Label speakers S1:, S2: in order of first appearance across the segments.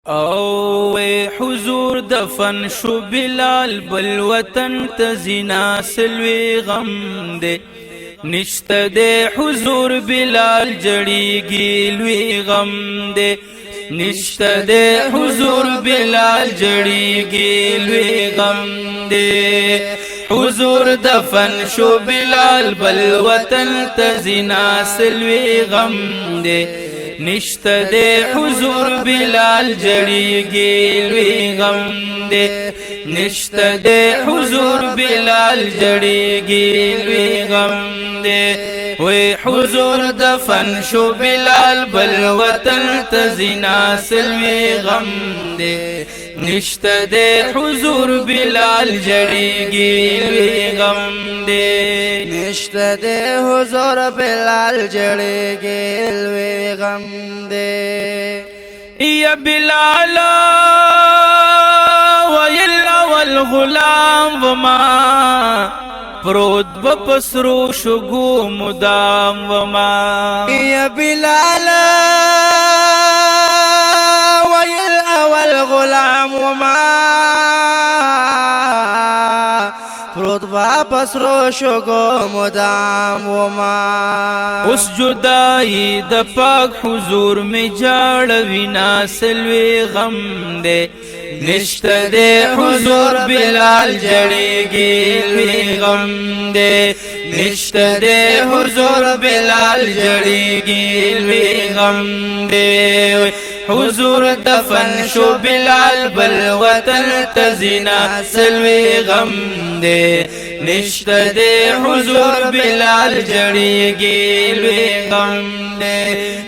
S1: او حضور دفن شو بلال بل وطن تزنا سلوی غم دے نشت دے حضور بلال جڑیگی لوی غم دے نشت دے حضور بلال جڑیگی لوی غم دے حضور دفن شو بلال بل وطن تزنا سلوی غم دے نشت دے حضور بلال جڑیگی لوی غم دے نشت دے حضور بلال جڑیگی لوی غم دے وی حضور دفن شو بلال بل وطن تزنا سلوی غم دے نشت دے حضور بلال جڑیگی لوی غم دے
S2: نشت دے حضور بلال جڑیگی لوی غم دے
S1: یا بلال ویلا والغلام وما پرود بپسرو شگو مدام وما
S2: یا بلال والغلام وما پرود واپس رو شگو مدام وما
S1: اس جدائی د پاک حضور میں جاڑوی ناسلوی غم دے نشت دے حضور بلال جڑیگی لوی غم دے نشت دے حضور بلال جڑیگی لوی غم دے حضور دفن شو بلال بل وطن تزنا سلوی غم دے نشت دے حضور بلال جڑیگی لوی غم دے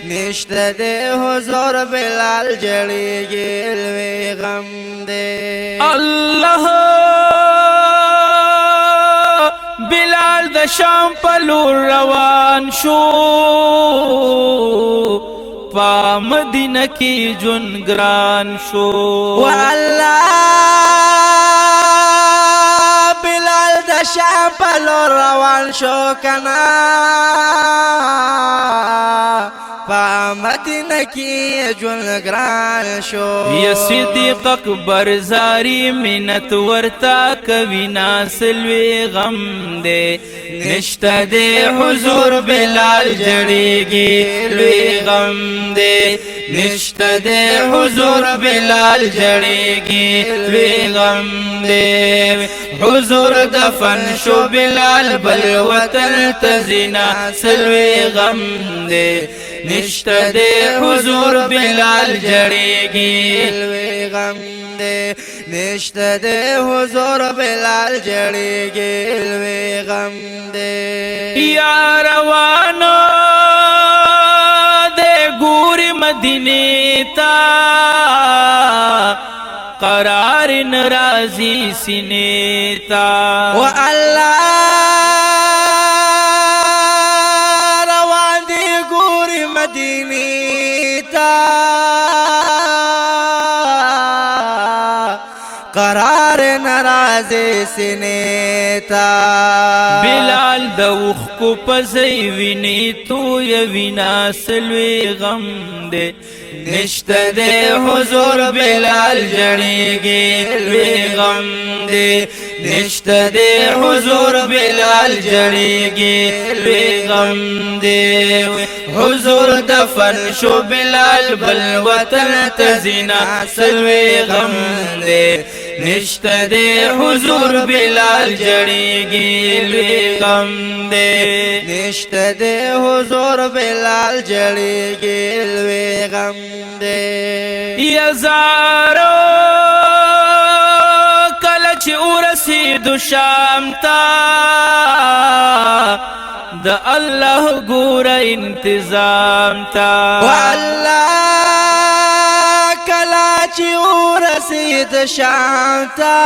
S2: نشت دے حضور بلال جڑیگی لوی غم دے
S1: اللہ بلال د شام پلور روان شو پا مدینہ کی جن گران شو
S2: واللہ بلال د شام پلور روان شو کنا پا مدینہ کی جن گران شو
S1: یا صدیق اکبر زاری منت ورتا کوي ناسلوی غم دے نشت دے حضور بلال جڑیگی لوی غم دے نشت دے حضور بلال جڑیگی لوی غم دے حضور دفن شو بلال بل وطن تزنا سلوی غم دے نشت دے حضور بلال جڑیگی
S2: لوی غم دے نشت دے حضور بلال جڑیگی لوی غم دے
S1: یا روانو دے گوری مدینے تا قرار نرازی سینے تا
S2: واللہ روان دی گوری مدینی تا قرار نراز سینے تا
S1: بلال دوخ کو پزئی وینی تو یوینا سلوی غم دے نشت دے حضور بلال جڑیگی لوی غم دے نشت دے حضور بلال جڑیگی لوی غم دے حضور دفن شو بلال بل وطن تزنا سلوی غم دے نشت دے حضور بلال جڑیگی لوی غم دے
S2: نشت دے حضور بلال جڑیگی لوی غم دے
S1: یا زارو کلچ ورسید شام تا دا اللہ گور انتظام تا
S2: واللہ کلاچی ورسید شام تا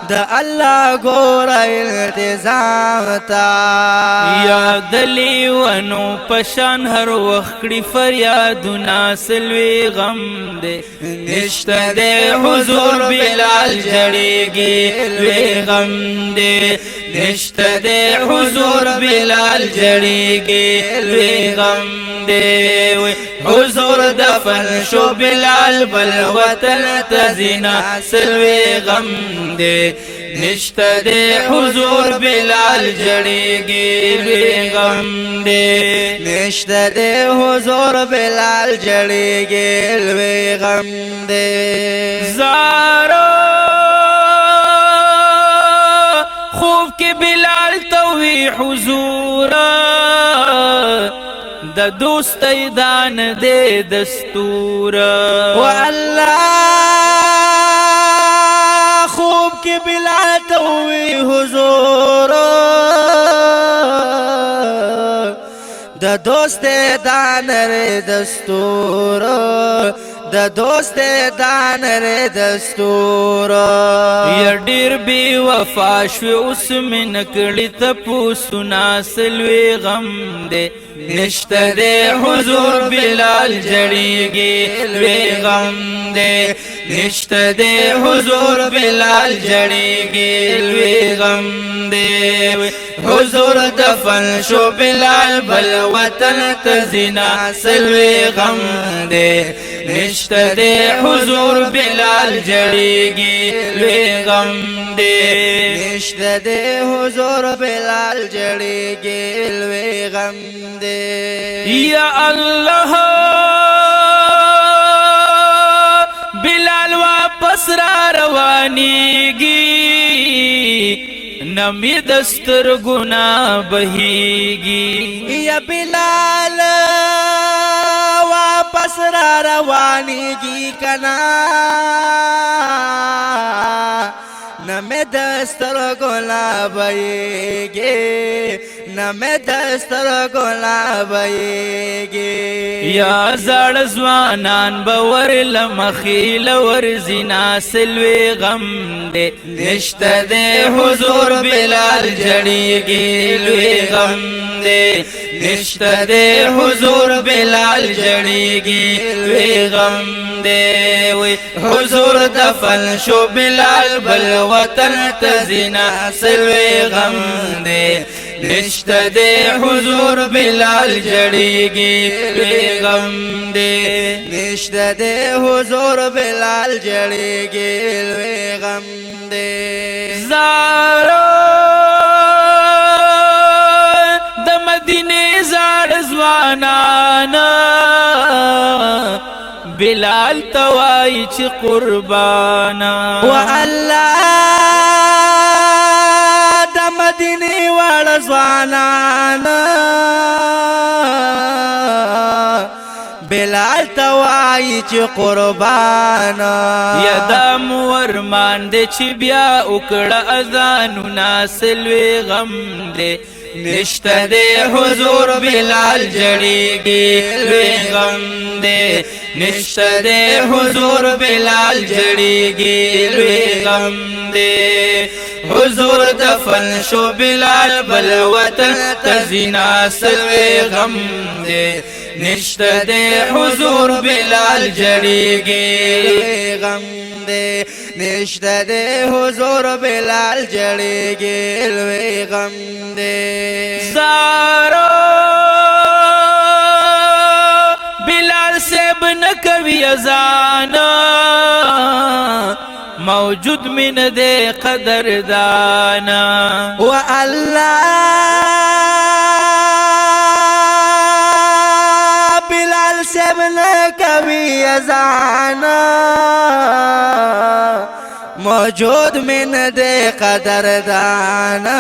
S2: دا اللہ گور انتظام تا
S1: یا دلی ونو پشان ہر وخڑی فریادنا سلوی غم دے نشت دے حضور بلال جڑیگی لوی غم دے نشت دے حضور بلال جڑیگی لوی غم دے حضور دفن شو بلال بل وطن تزینا سلوی غم دے نشتا دے حضور بلال جڑیگی لوی غم دے
S2: نشتا دے حضور بلال جڑیگی لوی غم دے
S1: زارو خوب کے بلال توی حضور دا دوست ایدان دے دستور
S2: واللہ خوب کی بلال توی حضور دا دوست دانر دستور دا دوست دانر دستور
S1: یا ډیر بی وفا شوی اوس می نکړی تپو سنا سلوی غم دے نشتا دے حضور بلال جڑیگی لوی غم دے نشتا دے حضور بلال جڑیگی لوی غم دے حضور دفن شو بلال بل وطن تزینا سلوی غم دے نشتا دے حضور بلال جڑیگی لوی غم دے
S2: نشتا دے حضور بلال جڑیگی لوی غم دے
S1: یا اللہ بلال واپس را روانیگی نمی دستر گناہ بہیگی
S2: یا بلال واپس را روانیگی کنا نمی دستر گناہ بہیگی نمی دستر گناہ بہیگی
S1: یا زړ ځوانان باور لمخیل ور زنا سلوی غم دے نشتا دے حضور بلال جڑیگی لوی غم دے نشتا دے حضور بلال جڑیگی لوی غم دے حضور دفن شو بلال بل وطن تزینا سلوی غم دے نشتا دے حضور بلال جڑیگی لوی غم دے
S2: نشتا دے حضور بلال جڑیگی لوی غم دے
S1: زارو د مدینے زاړ ځوانانا بلال توای چې قربانا
S2: والله د مدینه واړه ځوانان بلال توای چې قربانا
S1: یا دا مورمان دے چې بیا وکړه اذانونه سلوی غم دے نشتا دے حضور بلال جڑیگی لوی غم دے نشتا دے حضور بلال جڑیگی لوی غم دے حضور دفن شو بلال بل وطن تزینا سلوی غم دے نشتا دے حضور بلال جڑیگی
S2: لوی غم دے نشتا دے حضور بلال جڑیگی لوی غم دے
S1: زارو بلال سیب نکوی ازانا موجود من دے قدر دانا
S2: والله بلال سیب نکوی ازانا موجود من دے قدر دانا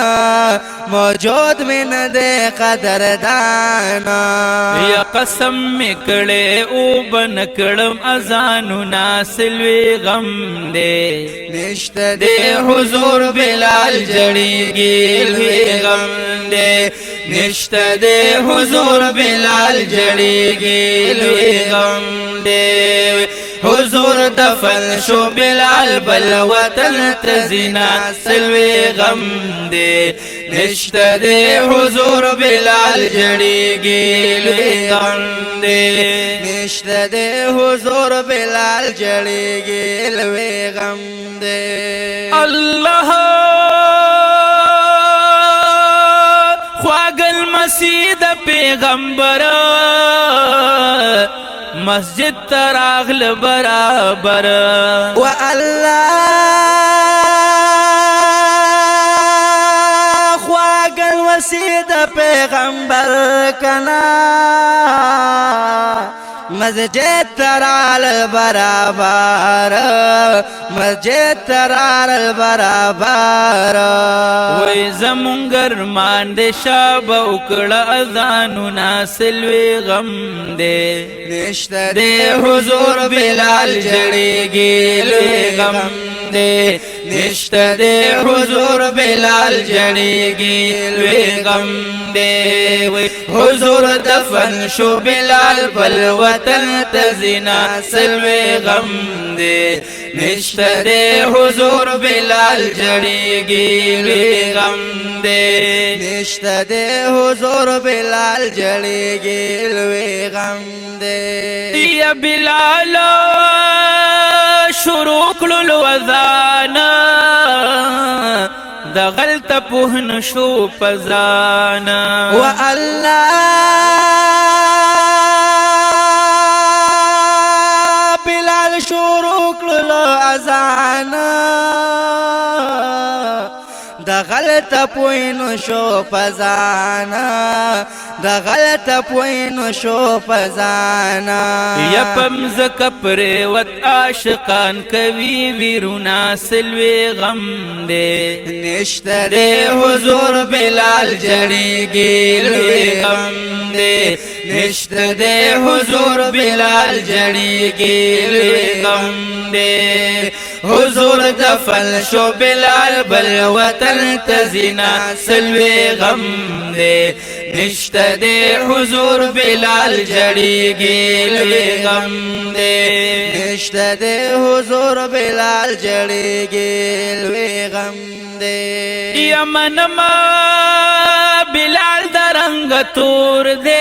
S2: موجود من دے قدر دانا
S1: یا قسم مکڑے او بنکڑم ازانو ناسلوی غم دے
S2: نشتا
S1: دے حضور بلال جڑیگی لوی غم دے نشتا دے حضور بلال جڑیگی لوی غم دے حضور دفن شو بلال بل وطن تزینا سلوی غم دے نشتا دے حضور بلال جڑیگی لوی غم دے
S2: نشتا دے حضور بلال جڑیگی لوی غم دے
S1: اللہ خواگل مسید پیغمبر مسجد تراغل برابر
S2: و الله خواگل وسید پیغمبر کنا مسجد ترال برابر مسجد ترال برابر
S1: وی زمونگر مان دے شاب اکڑا اذانو ناسلوی غم دے
S2: نشت دے حضور بلال جڑی گیلوی غم دے نشت دے حضور بلال جڑی گیلوی غم دے حضور دفن شو بلال بل وطن تزنا سلوی غم دے نشت دے حضور بلال جڑی گیلوی غم دے نشت دے حضور بلال جڑی گیلوی غم دے
S1: یا بلال شروع کلو وذانا دا غلط پوهن شو پزانا
S2: و الله بلال شروع کلو اذانا دا غلط پوینو شو پزانا دا غلط پوینو شو پزانا
S1: یا پمز کپرے وط عاشقان کوي ویرونا سلوی غم دے
S2: نشت دے حضور بلال جڑی گیلوی غم دے نشت دے حضور بلال جڑی گیلوی غم دے حضور دفن شو بلال بل وطن تزنا سلوی غم دے نشت دے حضور بلال جڑی گیلوی غم دے نشت دے حضور بلال جڑی گیلوی غم دے
S1: یمنما بلال درنگ تور دے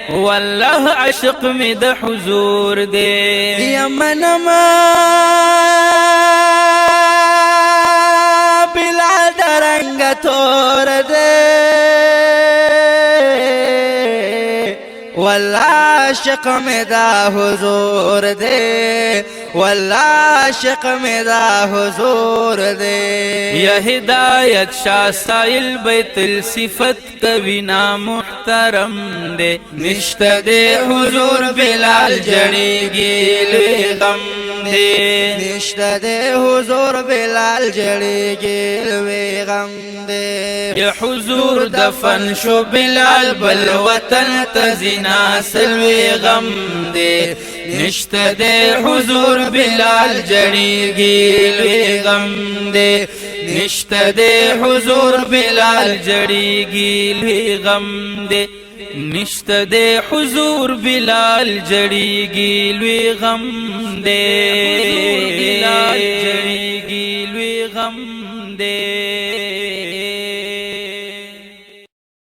S1: والله عشق می د حضور دے
S2: یمنما بلال درنگ تور دے والله عاشق میں دا حضور دے والله عاشق میں دا حضور دے
S1: یا ہدایت شاہ سائل بیت الصفت کبھی نامحترم دے
S2: نشت دے حضور بلال جڑی گیلوی غم دے نشت دے حضور بلال جڑی گیلوی غم دے
S1: یا حضور دفن شو بلال بل وطن تزنا سلوی غم دے نشت دے حضور بلال جڑی گیلوی غم دے نشت دے حضور بلال جڑی گیلوی غم دے نشت دے حضور بلال جڑی گیلوی غم دے بلال جڑی گیلوی غم دے